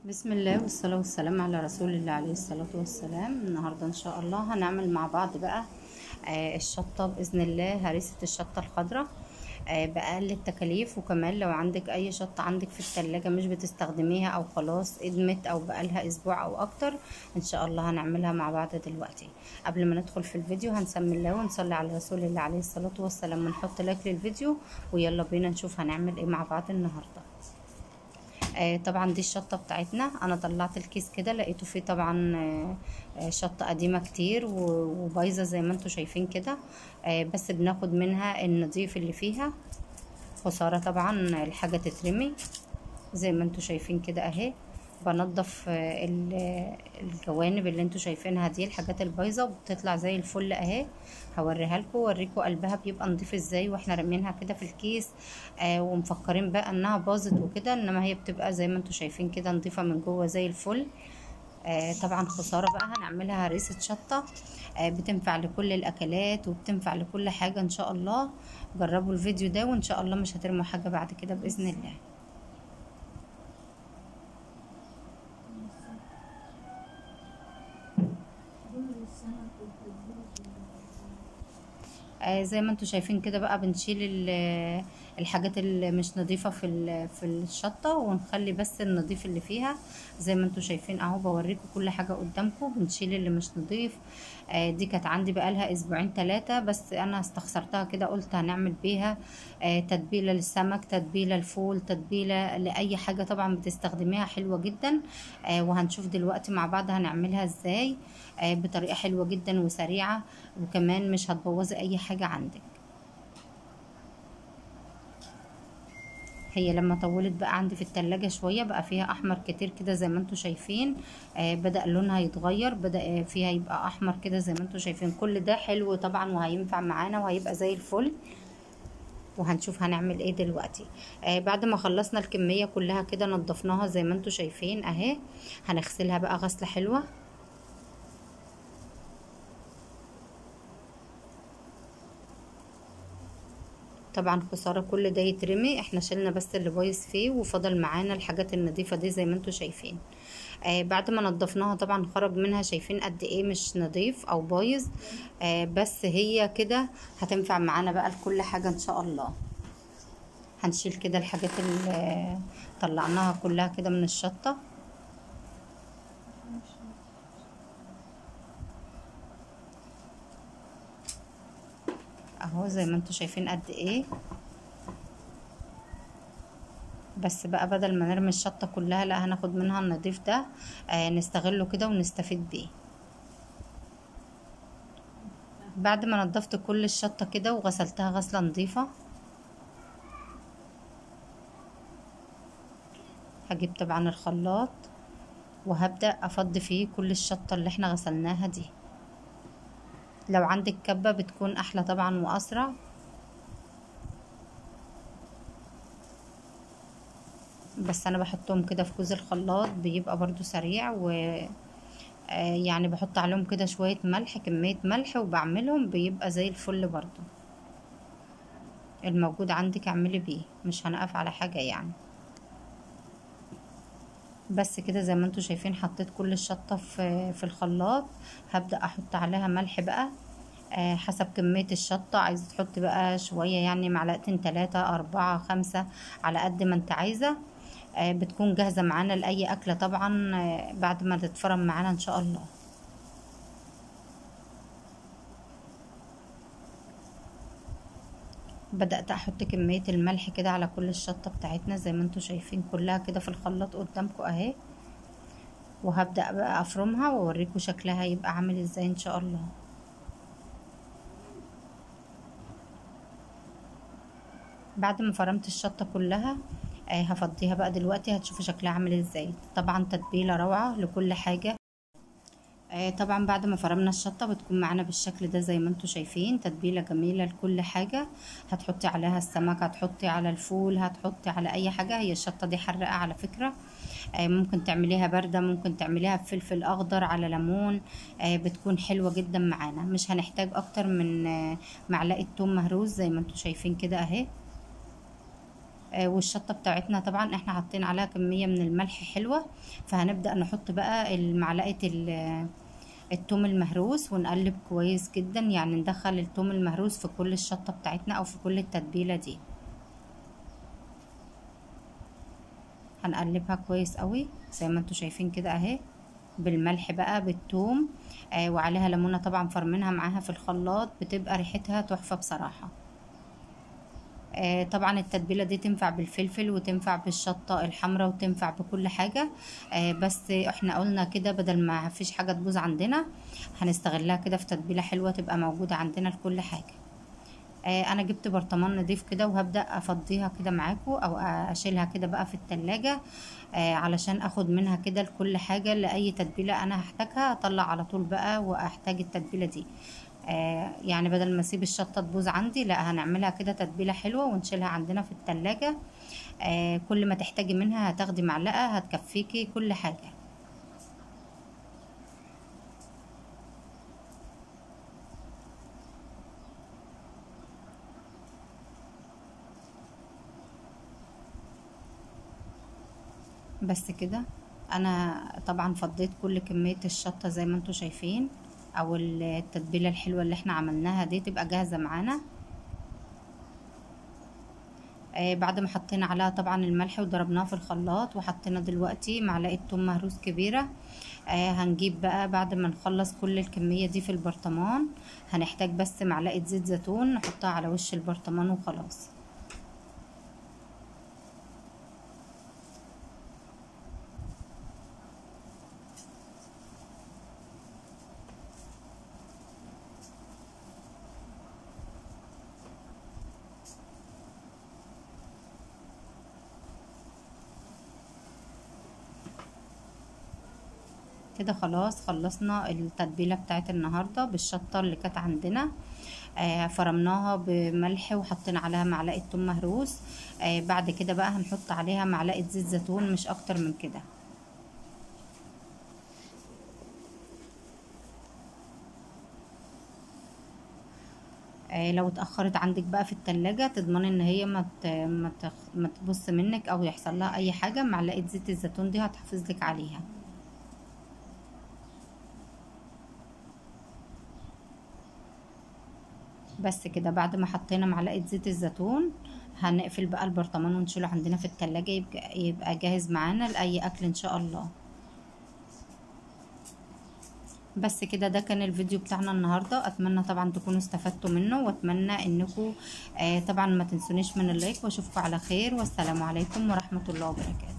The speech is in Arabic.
بسم الله والصلاة والسلام على رسول الله عليه الصلاة والسلام. النهاردة ان شاء الله هنعمل مع بعض بقى الشطة بإذن الله، هريسة الشطة الخضراء بأقل التكاليف. وكمان لو عندك اي شطة عندك في التلاجة مش بتستخدميها او خلاص ادمت او بقالها اسبوع او اكتر، ان شاء الله هنعملها مع بعض دلوقتي. قبل ما ندخل في الفيديو هنسمي الله ونصلي على رسول الله عليه الصلاة والسلام ونحط لايك للفيديو، ويلا بينا نشوف هنعمل ايه مع بعض النهاردة. طبعا دي الشطة بتاعتنا. انا طلعت الكيس كده لقيته فيه طبعا شطة قديمة كتير وبايظة زي ما انتوا شايفين كده، بس بناخد منها النظيف اللي فيها. خسارة طبعا الحاجة تترمي زي ما انتوا شايفين كده اهي. بنضف الجوانب اللي انتوا شايفينها دي، الحاجات البايظه، وبتطلع زي الفل اهي. هوريها لكم واوريكم قلبها بيبقى نضيف ازاي واحنا رامينها كده في الكيس ومفكرين بقى انها باظت وكده، انما هي بتبقى زي ما انتوا شايفين كده نضيفه من جوه زي الفل. طبعا خساره بقى. هنعملها هريسه شطه بتنفع لكل الاكلات وبتنفع لكل حاجه ان شاء الله. جربوا الفيديو ده وان شاء الله مش هترموا حاجه بعد كده باذن الله. زي ما انتوا شايفين كده بقى بنشيل الحاجات اللي مش نظيفه في الشطه، ونخلي بس النظيف اللي فيها. زي ما انتوا شايفين اهو بوريكم كل حاجه قدامكم. بنشيل اللي مش نظيف. دي كانت عندي بقالها اسبوعين 3، بس انا استخسرتها كده قلت هنعمل بيها تتبيله للسمك، تتبيله الفول، تتبيله لاي حاجه طبعا بتستخدميها حلوه جدا. وهنشوف دلوقتي مع بعض هنعملها ازاي بطريقه حلوه جدا وسريعه، وكمان مش هتبوظي اي حاجه عندك. هي لما طولت بقى عندي في التلاجة شوية بقى فيها احمر كتير كده زي ما انتوا شايفين. بدأ لونها يتغير، بدأ فيها يبقى احمر كده زي ما انتوا شايفين. كل ده حلو طبعا وهينفع معانا وهيبقى زي الفل. وهنشوف هنعمل ايه دلوقتي. بعد ما خلصنا الكمية كلها كده نضفناها زي ما انتوا شايفين اهي. هنغسلها بقى غسلة حلوة. طبعا خسارة كل ده يترمي، احنا شلنا بس اللي بايظ فيه وفضل معانا الحاجات النظيفة دي زي ما انتوا شايفين. بعد ما نضفناها طبعا خرج منها، شايفين قد ايه مش نظيف او بايظ. بس هي كده هتنفع معانا بقى لكل حاجة ان شاء الله. هنشيل كده الحاجات اللي طلعناها كلها كده من الشطة. اهو زي ما انتوا شايفين قد ايه. بس بقى بدل ما نرمي الشطة كلها لا، هناخد منها النضيف ده نستغله كده ونستفيد بيه. بعد ما نضفت كل الشطة كده وغسلتها غسلة نظيفة، هجيب طبعا الخلاط وهبدأ افضي فيه كل الشطة اللي احنا غسلناها دي. لو عندك كبة بتكون احلى طبعا واسرع. بس انا بحطهم كده في كوز الخلاط بيبقى برضو سريع، و يعني بحط عليهم كده شوية ملح، كمية ملح، وبعملهم بيبقى زي الفل برضو. الموجود عندك اعملي بيه، مش هنقف على حاجة يعني. بس كده زي ما انتوا شايفين حطيت كل الشطة في الخلاط. هبدأ احط عليها ملح بقى حسب كمية الشطة. عايزة تحط بقى شوية يعني معلقتين 3 4 5 على قد ما انت عايزة. بتكون جاهزة معانا لأي أكلة طبعا بعد ما تتفرم معانا إن شاء الله. بدأت أحط كمية الملح كده على كل الشطة بتاعتنا زي ما انتوا شايفين كلها كده في الخلاط قدامكم اهي. وهبدأ بقى أفرمها وأوريكم شكلها يبقى عامل ازاي إن شاء الله. بعد ما فرمت الشطة كلها هفضيها بقى دلوقتي. هتشوفوا شكلها عامل ازاي. طبعا تتبيلة روعة لكل حاجة. طبعا بعد ما فرمنا الشطة بتكون معانا بالشكل ده زي ما انتوا شايفين. تتبيلة جميلة لكل حاجة. هتحطي عليها السمك، هتحطي على الفول، هتحطي على اي حاجة. هي الشطة دي حرقة على فكرة. ممكن تعمليها باردة، ممكن تعمليها بفلفل اخضر على ليمون. بتكون حلوة جدا معانا. مش هنحتاج اكتر من معلقة توم مهروس زي ما انتوا شايفين كده اهي. والشطه بتاعتنا طبعا احنا حاطين عليها كميه من الملح حلوه، فهنبدا نحط بقى معلقه التوم المهروس ونقلب كويس جدا، يعني ندخل التوم المهروس في كل الشطه بتاعتنا او في كل التتبيله دي. هنقلبها كويس قوي زي ما انتوا شايفين كده اهي، بالملح بقى بالثوم، وعليها ليمونه طبعا فرمينها معاها في الخلاط، بتبقى ريحتها تحفه بصراحه. طبعا التتبيله دي تنفع بالفلفل وتنفع بالشطه الحمراء وتنفع بكل حاجه، بس احنا قلنا كده بدل ما فيش حاجه تبوظ عندنا هنستغلها كده في تتبيله حلوه تبقى موجوده عندنا لكل حاجه. انا جبت برطمان نضيف كده وهبدأ افضيها كده معاكم او اشيلها كده بقى في التلاجة، علشان اخد منها كده لكل حاجة، لاي تتبيلة انا هحتاجها اطلع على طول بقى واحتاج التتبيلة دي. يعني بدل ما اسيب الشطة تبوظ عندي، لا هنعملها كده تتبيلة حلوة ونشيلها عندنا في التلاجة. كل ما تحتاجي منها هتاخدي معلقة هتكفيكي كل حاجة. بس كده انا طبعا فضيت كل كمية الشطة زي ما انتوا شايفين، او التتبيلة الحلوة اللي احنا عملناها دي تبقى جاهزة معانا. بعد ما حطينا عليها طبعا الملح وضربناها في الخلاط، وحطينا دلوقتي معلقة توم مهروس كبيرة. هنجيب بقى بعد ما نخلص كل الكمية دي في البرطمان، هنحتاج بس معلقة زيت زيتون نحطها على وش البرطمان وخلاص. كده خلاص خلصنا التتبيلة بتاعت النهاردة بالشطة اللي كانت عندنا. فرمناها بملح وحطينا عليها معلقة توم مهروس. بعد كده بقى هنحط عليها معلقة زيت زيتون مش اكتر من كده. لو اتأخرت عندك بقى في التلاجة تضمني ان هي ما تبص منك او يحصل لها اي حاجة، معلقة زيت الزيتون دي هتحافظ لك عليها. بس كده بعد ما حطينا معلقة زيت الزيتون هنقفل بقى البرطمان ونشيله عندنا في التلاجة، يبقى جاهز معانا لأي أكل إن شاء الله. بس كده ده كان الفيديو بتاعنا النهاردة، أتمنى طبعا تكونوا استفدتوا منه، وأتمنى إنكم طبعا ما تنسونيش من اللايك، وأشوفكم على خير، والسلام عليكم ورحمة الله وبركاته.